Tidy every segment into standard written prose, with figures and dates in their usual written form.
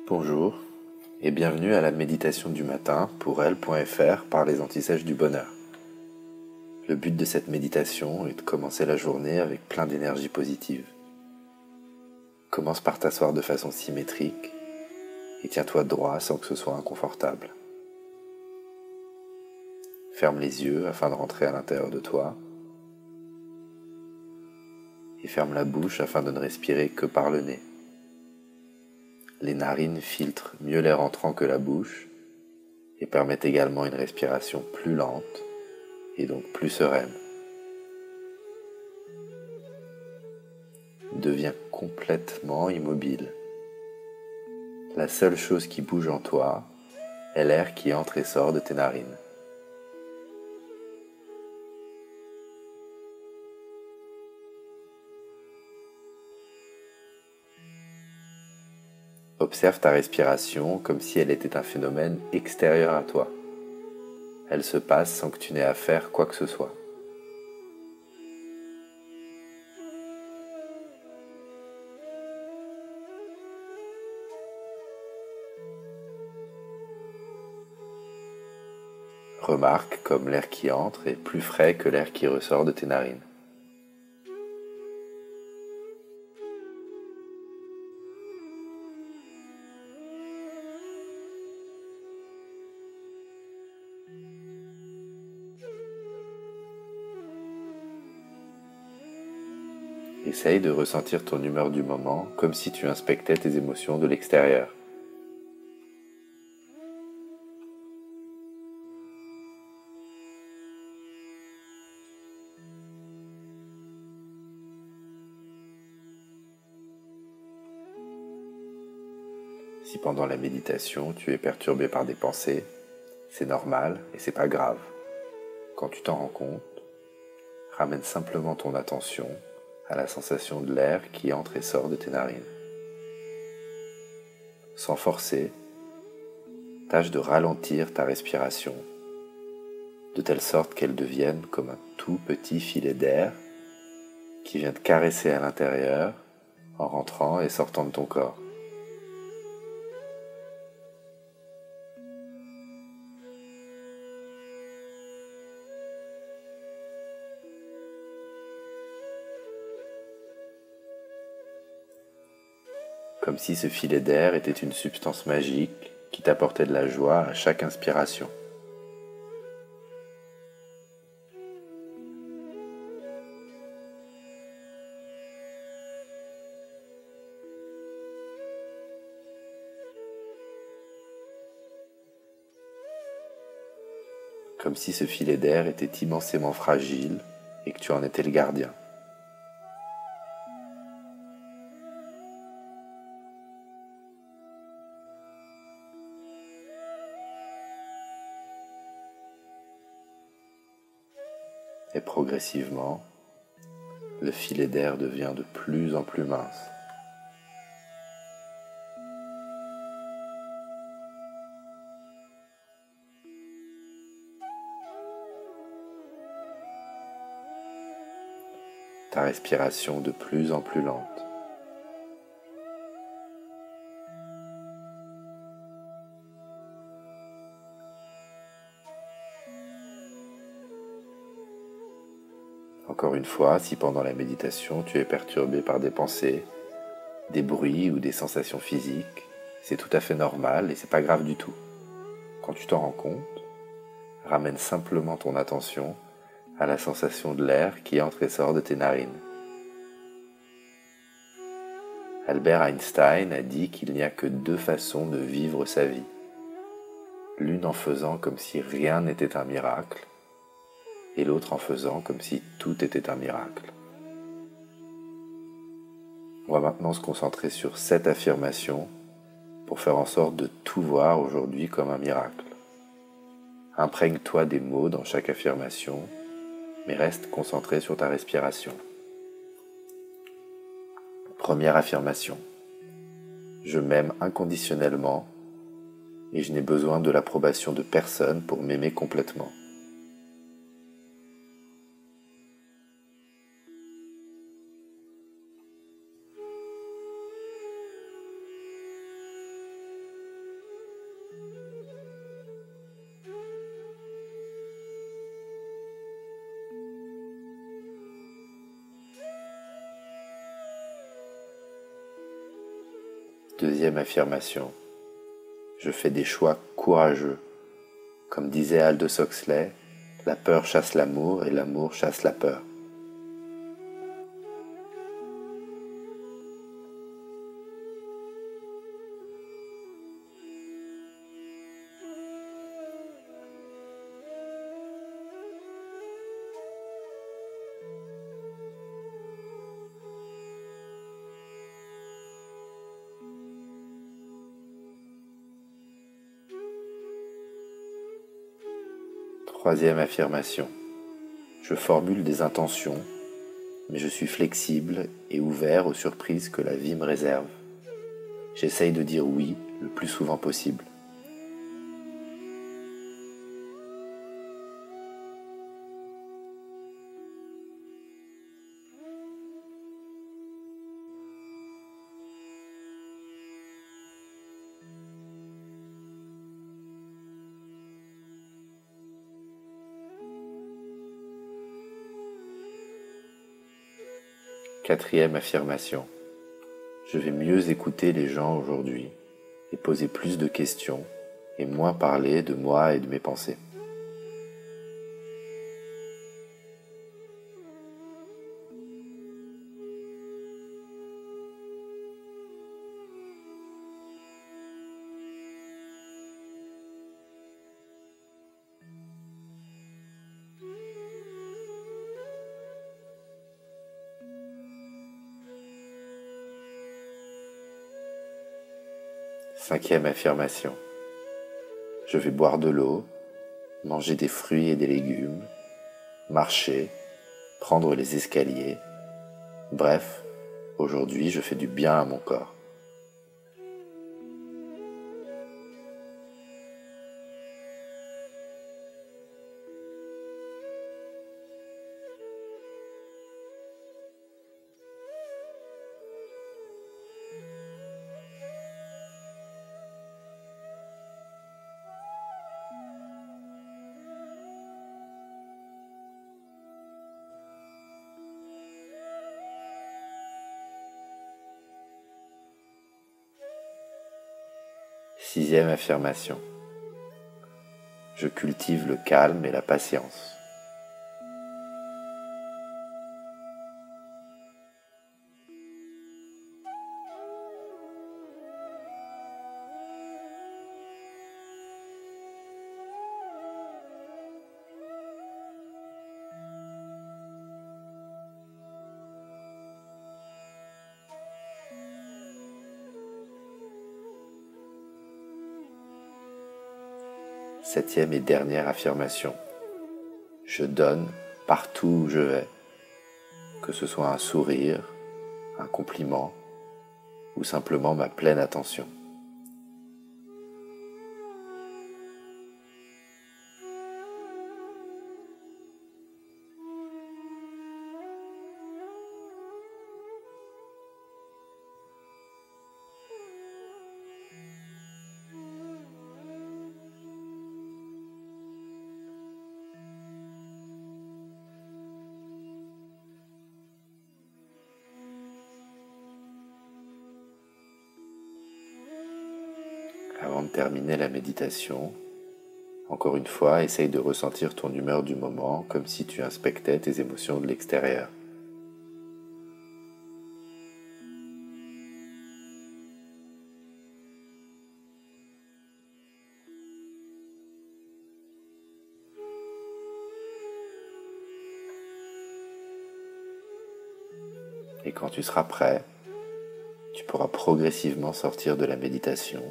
Bonjour et bienvenue à la méditation du matin pour elle.fr par les antisèches du bonheur. Le but de cette méditation est de commencer la journée avec plein d'énergie positive. Commence par t'asseoir de façon symétrique et tiens-toi droit sans que ce soit inconfortable. Ferme les yeux afin de rentrer à l'intérieur de toi et ferme la bouche afin de ne respirer que par le nez. Les narines filtrent mieux l'air entrant que la bouche et permettent également une respiration plus lente et donc plus sereine. Deviens complètement immobile. La seule chose qui bouge en toi est l'air qui entre et sort de tes narines. Observe ta respiration comme si elle était un phénomène extérieur à toi. Elle se passe sans que tu n'aies à faire quoi que ce soit. Remarque comme l'air qui entre est plus frais que l'air qui ressort de tes narines. Essaye de ressentir ton humeur du moment comme si tu inspectais tes émotions de l'extérieur. Si pendant la méditation tu es perturbé par des pensées, c'est normal et c'est pas grave. Quand tu t'en rends compte, ramène simplement ton attention à la sensation de l'air qui entre et sort de tes narines. Sans forcer, tâche de ralentir ta respiration, de telle sorte qu'elle devienne comme un tout petit filet d'air qui vient te caresser à l'intérieur en rentrant et sortant de ton corps. Comme si ce filet d'air était une substance magique qui t'apportait de la joie à chaque inspiration. Comme si ce filet d'air était immensément fragile et que tu en étais le gardien. Et progressivement, le filet d'air devient de plus en plus mince. Ta respiration de plus en plus lente. Encore une fois, si pendant la méditation tu es perturbé par des pensées, des bruits ou des sensations physiques, c'est tout à fait normal et c'est pas grave du tout. Quand tu t'en rends compte, ramène simplement ton attention à la sensation de l'air qui entre et sort de tes narines. Albert Einstein a dit qu'il n'y a que deux façons de vivre sa vie. L'une en faisant comme si rien n'était un miracle, et l'autre en faisant comme si tout était un miracle. On va maintenant se concentrer sur cette affirmation pour faire en sorte de tout voir aujourd'hui comme un miracle. Imprègne-toi des mots dans chaque affirmation, mais reste concentré sur ta respiration. Première affirmation. Je m'aime inconditionnellement et je n'ai besoin de l'approbation de personne pour m'aimer complètement. Deuxième affirmation. Je fais des choix courageux. Comme disait Aldous Huxley, la peur chasse l'amour et l'amour chasse la peur. Troisième affirmation. Je formule des intentions, mais je suis flexible et ouvert aux surprises que la vie me réserve. J'essaye de dire oui le plus souvent possible. Quatrième affirmation. Je vais mieux écouter les gens aujourd'hui et poser plus de questions et moins parler de moi et de mes pensées. Cinquième affirmation. Je vais boire de l'eau, manger des fruits et des légumes, marcher, prendre les escaliers. Bref, aujourd'hui je fais du bien à mon corps. Sixième affirmation. Je cultive le calme et la patience. Septième et dernière affirmation. Je donne partout où je vais, que ce soit un sourire, un compliment ou simplement ma pleine attention. Avant de terminer la méditation, encore une fois, essaye de ressentir ton humeur du moment comme si tu inspectais tes émotions de l'extérieur. Et quand tu seras prêt, tu pourras progressivement sortir de la méditation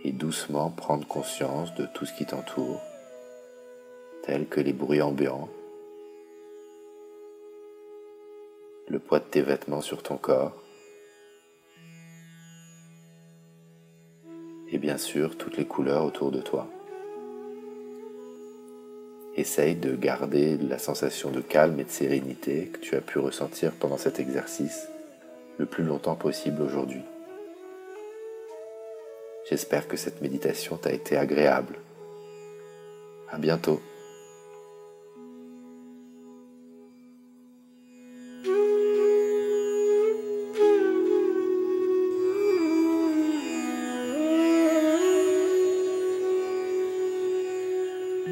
et doucement prendre conscience de tout ce qui t'entoure, tels que les bruits ambiants, le poids de tes vêtements sur ton corps, et bien sûr toutes les couleurs autour de toi. Essaye de garder la sensation de calme et de sérénité que tu as pu ressentir pendant cet exercice le plus longtemps possible aujourd'hui. J'espère que cette méditation t'a été agréable. À bientôt.